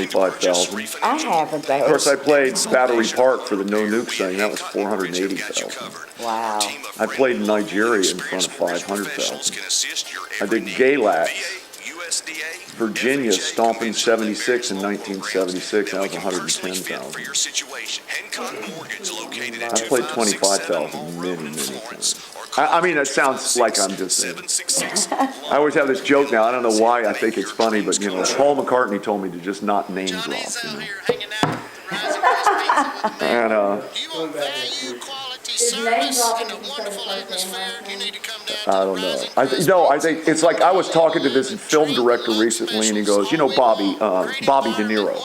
25,000. I haven't, though. Of course, I played Battery Park for the No Nuke thing. That was 480,000. Wow. I played in Nigeria in front of 500,000. I did Galat, Virginia, stomping 76 in 1976. That was 110,000. I played 25,000 many, many times. I mean, it sounds like I'm just saying. I always have this joke now. I don't know why I think it's funny, but, you know, Paul McCartney told me to just not name drop, you know. And, I don't know. I think it's like I was talking to this film director recently, and he goes, you know, Bobby De Niro.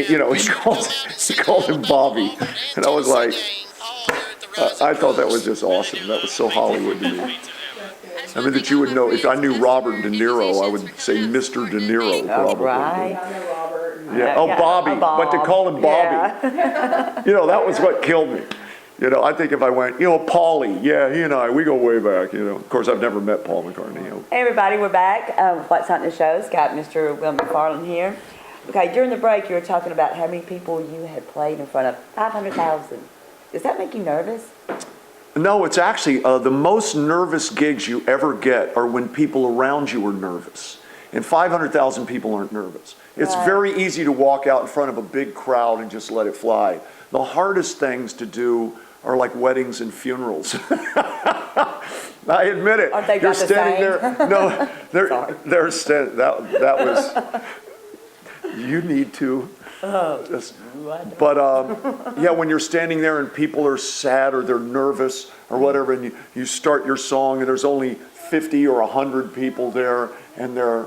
You know, he called him Bobby, and I was like, I thought that was just awesome. That was so Hollywood to me. I mean, that you would know, if I knew Robert De Niro, I would say Mr. De Niro, probably. Right. Yeah. Oh, Bobby. But to call him Bobby, Yeah. you know, that was what killed me. You know, I think if I went, you know, Paulie, yeah, he and I, we go way back, you know. Of course, I've never met Paul McCartney. You know. Hey, everybody, we're back. What's on the shows? Got Mr. Will McFarlane here. Okay, during the break, you were talking about how many people you had played in front of. 500,000. Does that make you nervous? No, it's actually the most nervous gigs you ever get are when people around you are nervous. And 500,000 people aren't nervous. It's very easy to walk out in front of a big crowd and just let it fly. The hardest things to do are like weddings and funerals. I admit it. Aren't they You're not the standing same? there. No, they're standing. That was. You need to. But yeah, when you're standing there and people are sad or they're nervous or whatever, and you start your song and there's only 50 or 100 people there, and they're.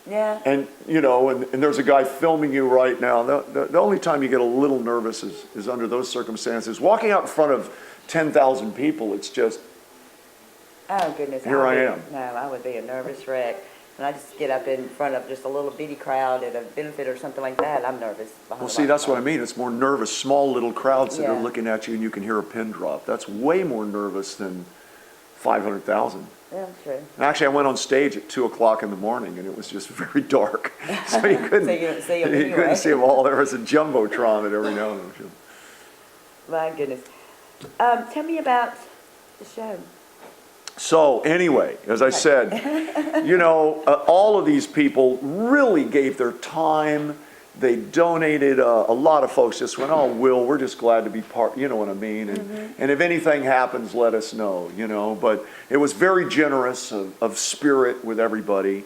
Yeah. And, you know, and there's a guy filming you right now. The only time you get a little nervous is under those circumstances. Walking out in front of 10,000 people, it's just, Oh, goodness. Here I am. No, I would be a nervous wreck. When I just get up in front of just a little bitty crowd at a benefit or something like that, I'm nervous. well, see, that's what I mean. It's more nervous, small little crowds that are Yeah. looking at you and you can hear a pin drop. That's way more nervous than 500,000. Yeah, true. And actually, I went on stage at 2 o'clock in the morning, and it was just very dark. So you couldn't, So you didn't see 'em you anyway. couldn't see them all. There was a jumbotron at every now and then. My goodness. Tell me about the show. So anyway, as I said, you know, all of these people really gave their time. They donated. A lot of folks just went, oh, Will, we're just glad to be part, you know what I mean? And if anything happens, let us know, you know. But it was very generous of spirit with everybody.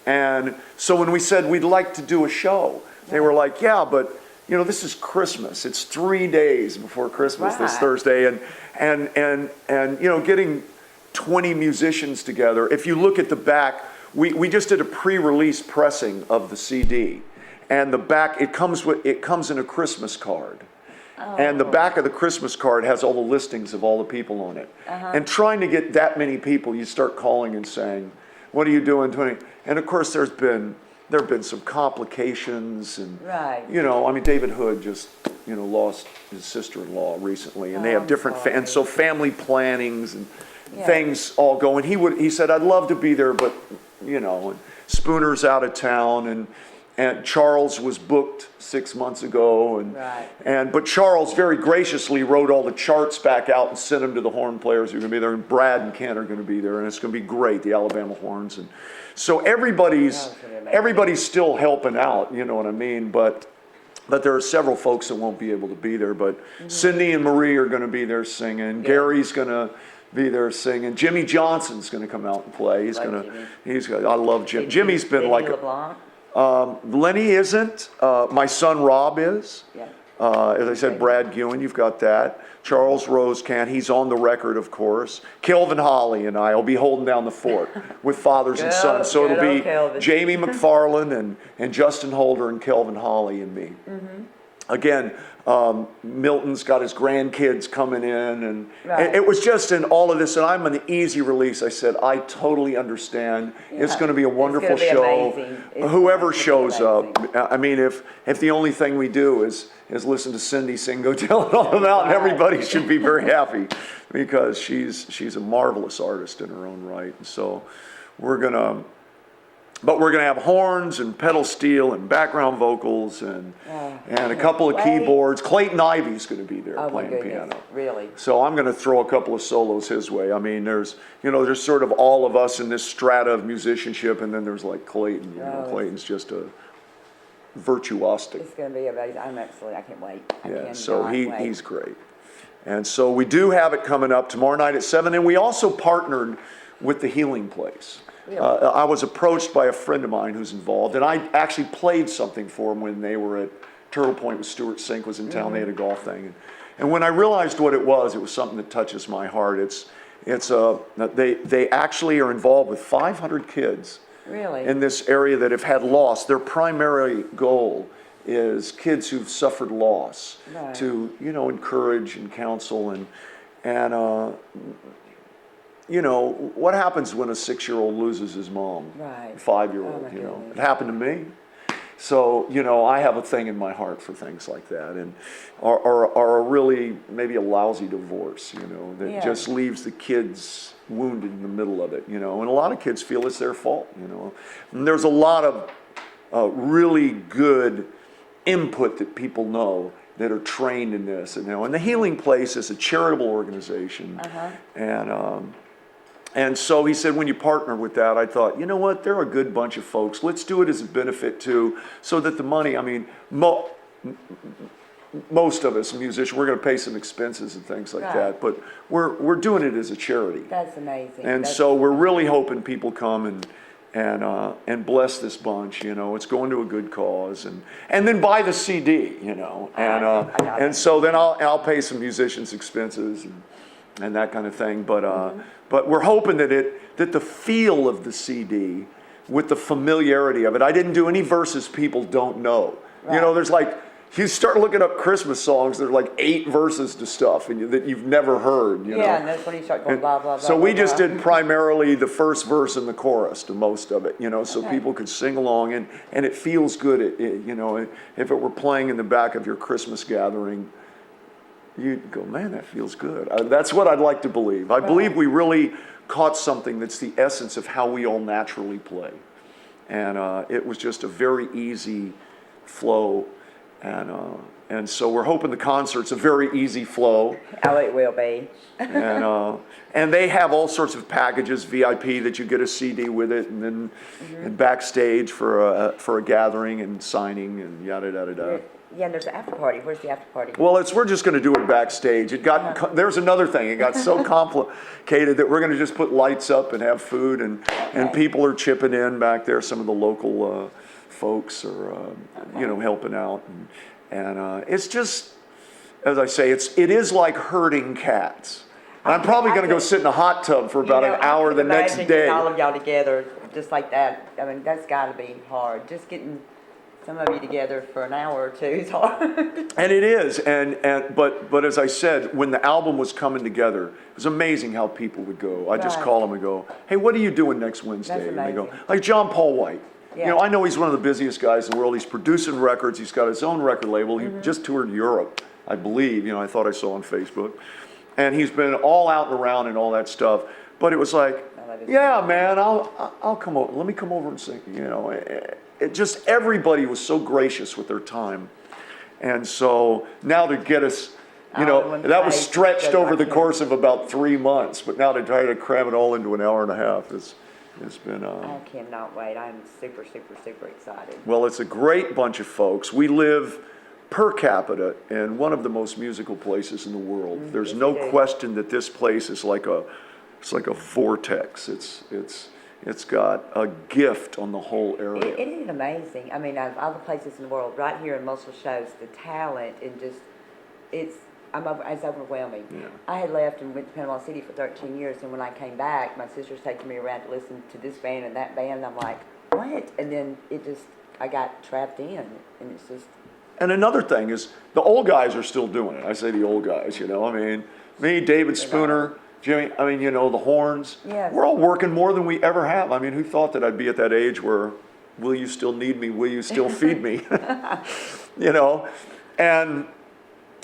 And so when we said we'd like to do a show, they were like, yeah, but, you know, this is Christmas. It's 3 days before Christmas this Right. Thursday. And you know, getting 20 musicians together. If you look at the back, we just did a pre-release pressing of the CD. And the back, it comes in a Christmas card. Oh. And the back of the Christmas card has all the listings of all the people on it. And trying to get that many people, you start calling and saying, what are you doing? And of course there have been some complications, and Right. you know, I mean, David Hood just, you know, lost his sister-in-law recently, and they have different and so family plannings and things all go. And he said, I'd love to be there, but you know, and Spooner's out of town, and Charles was booked 6 months ago, but Charles very graciously wrote all the charts back out and sent them to the horn players who are going to be there, and Brad and Ken are going to be there, and it's going to be great, the Alabama Horns. And so everybody's still helping out, you know what I mean, but there are several folks that won't be able to be there. But Cindy and Marie are going to be there singing. Gary's going to be there singing. Jimmy Johnson's going to come out and play. I love Jim. Jimmy's been like LeBlanc. Lenny isn't. My son Rob is. Yeah. As I said, Brad Gewen, you've got that. Charles Rosecant, he's on the record, of course. Kelvin Holly and I will be holding down the fort with fathers and sons. So it'll be Jamie McFarlane and Justin Holder and Kelvin Holly and me. Again, Milton's got his grandkids coming in, and it was just in all of this, and I'm an easy release. I said, I totally understand. It's going to be a wonderful show. Whoever shows up. I mean, if the only thing we do is listen to Cindy sing Go Tell It All About, and everybody should be very happy, because she's a marvelous artist in her own right. And so we're gonna But we're going to have horns and pedal steel and background vocals and a couple of keyboards. Clayton Ivy's going to be there playing piano. Really? So I'm going to throw a couple of solos his way. I mean, there's sort of all of us in this strata of musicianship, and then there's like Clayton. Clayton's just a virtuosic. It's going to be amazing. I can't wait. So he's great. And so we do have it coming up tomorrow night at 7. And we also partnered with the Healing Place. Really? I was approached by a friend of mine who's involved, and I actually played something for them when they were at Turtle Point with Stuart Sink was in town. They had a golf thing. And when I realized what it was something that touches my heart. They actually are involved with 500 kids in this area that have had loss. Their primary goal is kids who've suffered loss to, encourage and counsel and what happens when a 6-year-old loses his mom? Right. 5-year-old, It happened to me. So, I have a thing in my heart for things like that, and are really maybe a lousy divorce, that just leaves the kids wounded in the middle of it, and a lot of kids feel it's their fault, And there's a lot of really good input that people know that are trained in this, and the Healing Place is a charitable organization, and so he said, when you partner with that, I thought, you know what, they're a good bunch of folks. Let's do it as a benefit too, so that the money, most of us musicians, we're going to pay some expenses and things like that, but we're doing it as a charity. That's amazing. And so we're really hoping people come and bless this bunch. It's going to a good cause, and then buy the CD. And so then I'll pay some musicians' expenses and that kind of thing. But we're hoping that the feel of the CD, with the familiarity of it. I didn't do any verses people don't know. Right. There's you start looking up Christmas songs, there's 8 verses to stuff that you've never heard. Yeah, and that's when you start going blah, blah, blah. So we just did primarily the first verse and the chorus to most of it, so people could sing along, and it feels good. If it were playing in the back of your Christmas gathering, you'd go, man, that feels good. That's what I'd like to believe. I believe we really caught something that's the essence of how we all naturally play. And it was just a very easy flow. And so we're hoping the concert's a very easy flow. Oh, it will be. And they have all sorts of packages, VIP, that you get a CD with it, and then and backstage for a gathering and signing and yada yada yada. Yeah, and there's an after party. Where's the after party? Well, we're just going to do it backstage. There's another thing. It got so complicated that we're going to just put lights up and have food, and people are chipping in back there. Some of the local folks are, helping out, and it's just, as I say, it is like herding cats. I'm probably going to go sit in a hot tub for about an hour the next day. All of y'all together, just like that. I mean, that's got to be hard. Just getting some of you together for an hour or two is hard. And it is, but as I said, when the album was coming together, it was amazing how people would go. I just call them and go, hey, what are you doing next Wednesday? That's amazing. And they go, like John Paul White. Yeah. I know he's one of the busiest guys in the world. He's producing records. He's got his own record label. He just toured Europe, I believe. I thought I saw on Facebook. And he's been all out and around and all that stuff. But it was like, yeah, man, I'll come over. Let me come over and sing. It just, everybody was so gracious with their time. And so now to get us, that was stretched over the course of about 3 months. But now to try to cram it all into an hour and a half it's been... I cannot wait. I'm super, super, super excited. Well, it's a great bunch of folks. We live per capita in one of the most musical places in the world. There's no question that this place is like a vortex. It's got a gift on the whole area. It is amazing. I mean, out of all the places in the world, right here in Muscle shows the talent and just it's overwhelming. Yeah. I had left and went to Panama City for 13 years, and when I came back, my sister's taking me around to listen to this band and that band. And I'm like, what? And then I got trapped in, and it's just. And another thing is, the old guys are still doing it. I say the old guys, me, David Spooner, Jimmy, the horns. Yes. We're all working more than we ever have. I mean, who thought that I'd be at that age where, will you still need me? Will you still feed me?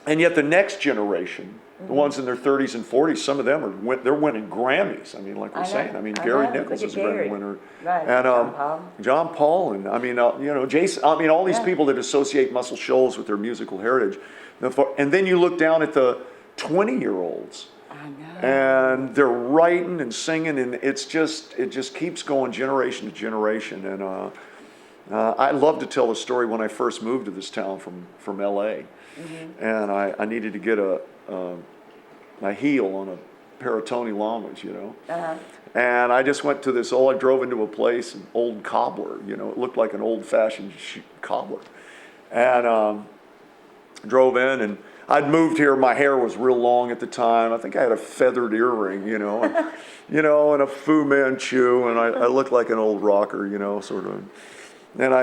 And yet the next generation The ones in their 30s and 40s, some of them they're winning Grammys. I mean, like we're saying. I mean, Gary Nichols is a Grammy winner. Right. And John Paul. John Paul, and I mean, you know, Jason. I mean, all these people that associate Muscle Shoals with their musical heritage. And then you look down at the 20-year-olds. I know. And they're writing and singing, and it just keeps going generation to generation. And I love to tell the story when I first moved to this town from L.A. And I needed to get a heel on a pair of Tony Lamas, you know. And I just went to this, I drove into a place, an old cobbler, you know, it looked like an old-fashioned cobbler. And drove in, and I'd moved here, my hair was real long at the time. I think I had a feathered earring, you know, and a Fu Manchu, and I looked like an old rocker, you know, sort of. And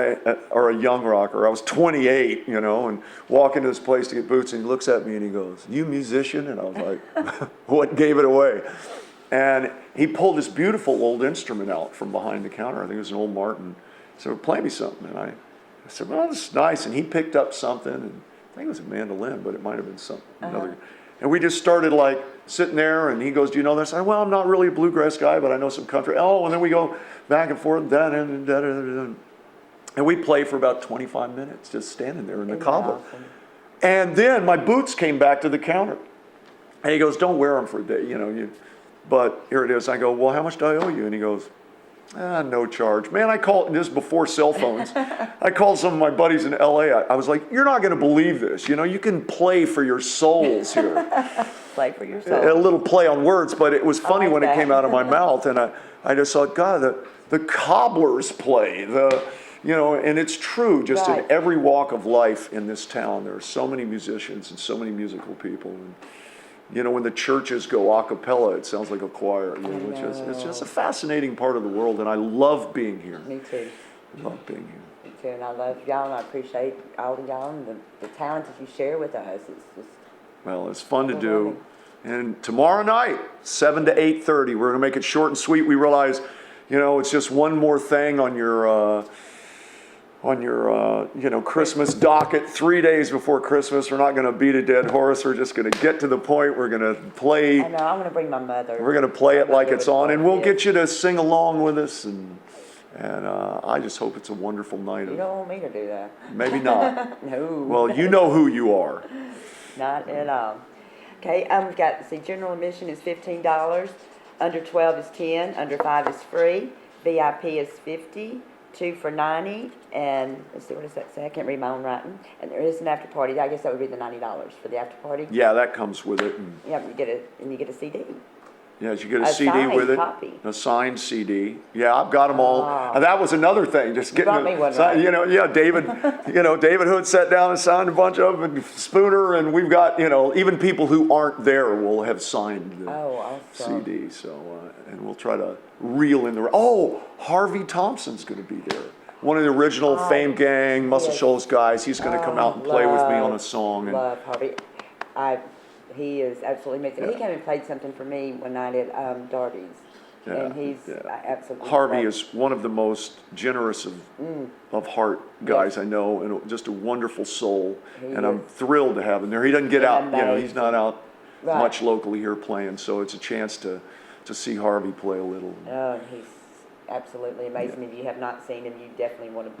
or a young rocker. I was 28, you know, and walk into this place to get boots, and he looks at me and he goes, "You musician?" And I was like, "What gave it away?" And he pulled this beautiful old instrument out from behind the counter. I think it was an old Martin. He said, "Play me something." And I said, "Well, this is nice." And he picked up something, and I think it was a mandolin, but it might have been something another. And we just started like sitting there, and he goes, "Do you know this?" I said, "Well, I'm not really a bluegrass guy, but I know some country." Oh, and then we go back and forth, and we play for about 25 minutes, just standing there in the cobbler. Awesome. And then my boots came back to the counter. And he goes, "Don't wear them for a day, you know. But here it is." I go, "Well, how much do I owe you?" And he goes, "No charge." Man, I called, this is before cell phones. I called some of my buddies in LA. I was like, "You're not going to believe this. You know, you can play for your souls here." Play for yourself. A little play on words, but it was funny like when it that. came out of my mouth. And I just thought, God, the cobblers play, you know, and it's true, just in every walk of life in this town, there are so many musicians and so many musical people. And, you know, when the churches go a cappella, it sounds like a choir. You know, it's just a fascinating part of the world, and I love being here. Me too. I love being here. Me too, and I love y'all, and I appreciate all of y'all and the talent that you share with us. It's just Well, it's fun to do. And tomorrow night, 7 to 8:30, we're going to make it short and sweet. We realize, you know, it's just one more thing on your you know, Christmas docket 3 days before Christmas. We're not going to beat a dead horse. We're just going to get to the point. We're going to play. I know, I'm going to bring my mother. We're going to play it like it's on, and we'll get you to sing along with us. And I just hope it's a wonderful night. You don't want me to do that. Maybe not. No. Well, you know who you are. Not at all. Okay, we've got, general admission is $15, under 12 is 10, under 5 is free, VIP is 50, 2 for 90, and let's see, what does that say? I can't read my own writing. And there is an after party. I guess that would be the $90 for the after party. Yeah, that comes with it. And Yeah, you get a CD. yeah, you get a CD signed with it, copy. a signed CD. Yeah, I've got them all. And that was another thing, just getting brought me one, right? you know, yeah, David, David Hood sat down and signed a bunch of them, and Spooner, and we've got, you know, even people who aren't there will have signed the Awesome. CD. So, and we'll try to reel in the. Oh, Harvey Thompson's going to be there. One of the original Fame Gang, Muscle Shoals guys. He's going to come out and play with me on a song. Love Harvey. He is absolutely amazing. He came and played something for me one night at Darby's. And he's absolutely. Harvey is one of the most generous of heart guys I know, and just a wonderful soul. I'm thrilled to have him there. He doesn't get out, you know, he's not out much locally here playing, so it's a chance to see Harvey play a little. Oh, he's absolutely amazing. If you have not seen him, you definitely want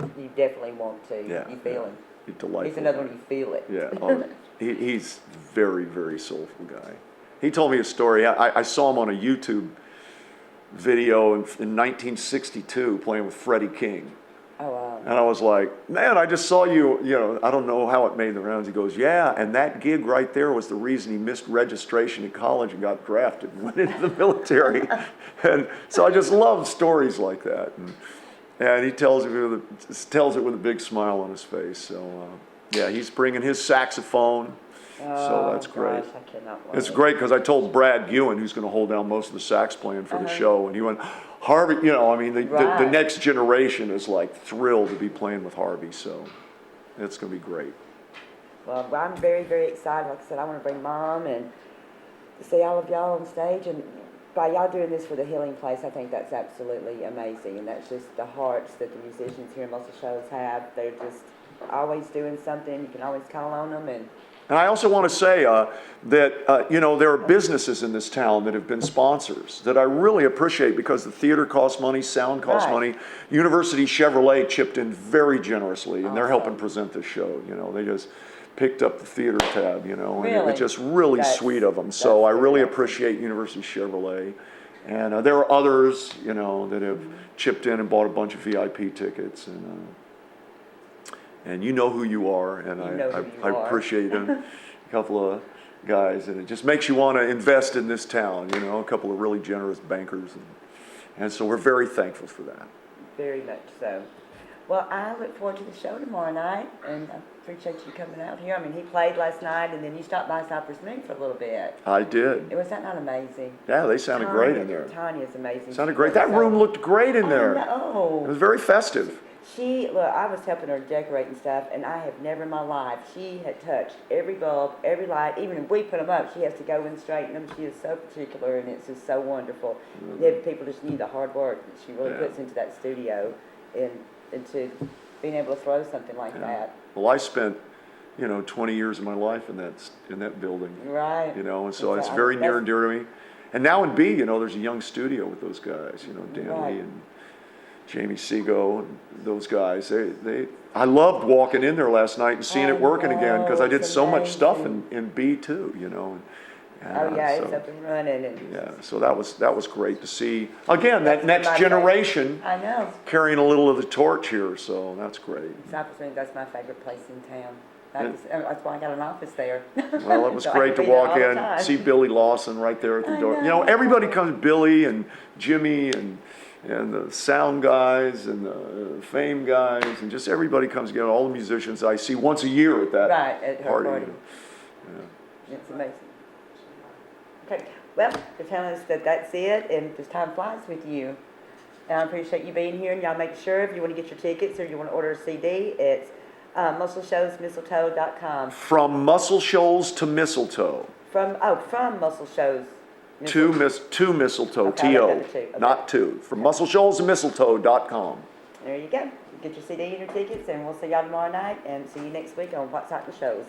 to. Yeah, you feel him. He's delightful. He's another one, you feel it. Yeah, he's very, very soulful guy. He told me a story. I saw him on a YouTube video in 1962 playing with Freddie King. Oh, wow. And I was like, "Man, I just saw you, you know, I don't know how it made the rounds." He goes, "Yeah, and that gig right there was the reason he missed registration at college and got drafted and went into the military." And so I just love stories like that. And he tells it with a big smile on his face. So, yeah, he's bringing his saxophone. So that's great. Gosh, I cannot wait. It's great because I told Brad Ewan, who's going to hold down most of the sax playing for the show, and he went, "Harvey, you know, I mean, the next generation is like thrilled to be playing with Harvey, so it's going to be great." Well, I'm very, very excited. Like I said, I want to bring Mom and see all of y'all on stage. And by y'all doing this for the Healing Place, I think that's absolutely amazing. And that's just the hearts that the musicians here in Muscle Shoals have. They're just always doing something. You can always call on them, and And I also want to say that, you know, there are businesses in this town that have been sponsors that I really appreciate because the theater costs money, sound costs Right. money. University Chevrolet chipped in very generously, and they're Awesome. helping present this show. You know, they just picked up the theater tab, you know, and Really? it's just really That's- sweet of them. So I that's really very awesome. appreciate University Chevrolet. And there are others, you know, that have chipped in and bought a bunch of VIP tickets. And you know who you are, and You know who I you are. appreciate a couple of guys, and it just makes you want to invest in this town, you know, a couple of really generous bankers. And so we're very thankful for that. Very much so. Well, I look forward to the show tomorrow night, and I appreciate you coming out here. I mean, he played last night, and then you stopped by Cypress Moon for a little bit. I did. Was that not amazing? Yeah, they sounded great in there. Tanya's amazing. Sounded She great. plays That so- room looked great in there. I know. It was very festive. Look, I was helping her decorate and stuff, and I have never in my life, she had touched every bulb, every light, even if we put them up, she has to go and straighten them. She is so particular, and it's just so wonderful. People just need the hard work that she really Yeah. puts into that studio, and into being able to throw something like that. Well, I spent, you know, 20 years of my life in that building. Right. You know, and so it's Exactly. very near and dear to me. And now in B, you know, there's a young studio with those guys, you know, Dan Right. Lee and Jamie Seago and those guys. I loved walking in there last night and seeing it working again because I did it's so much stuff amazing. in B too, you know. Oh, yeah, it's so, up and running, and yeah, so that was great to see. Again, that That's next my favorite. generation I know. carrying a little of the torch here, so that's great. Cypress Moon, that's my favorite place in town. That's why I got an office there. Well, it was So I great to can be there walk all the in, time. see Billy Lawson right there at the I door. You know. know, everybody comes, Billy and Jimmy and the sound guys and the fame guys, and just everybody comes together, all the musicians I see once a year at that Right, at her party. party. You know. It's amazing. Okay, well, they're telling us that that's it, and this time flies with you. And I appreciate you being here, and y'all make sure if you want to get your tickets or you want to order a CD, it's muscleshowsmistletoe.com. From Muscle Shoals to Mistletoe. From Muscle Shows. To Mistletoe, Okay, I T-O, got the two, okay. not two. From Muscle Shoals to Mistletoe.com. There you go. Get your CD and your tickets, and we'll see y'all tomorrow night, and see you next week on What's Hot in the Shows.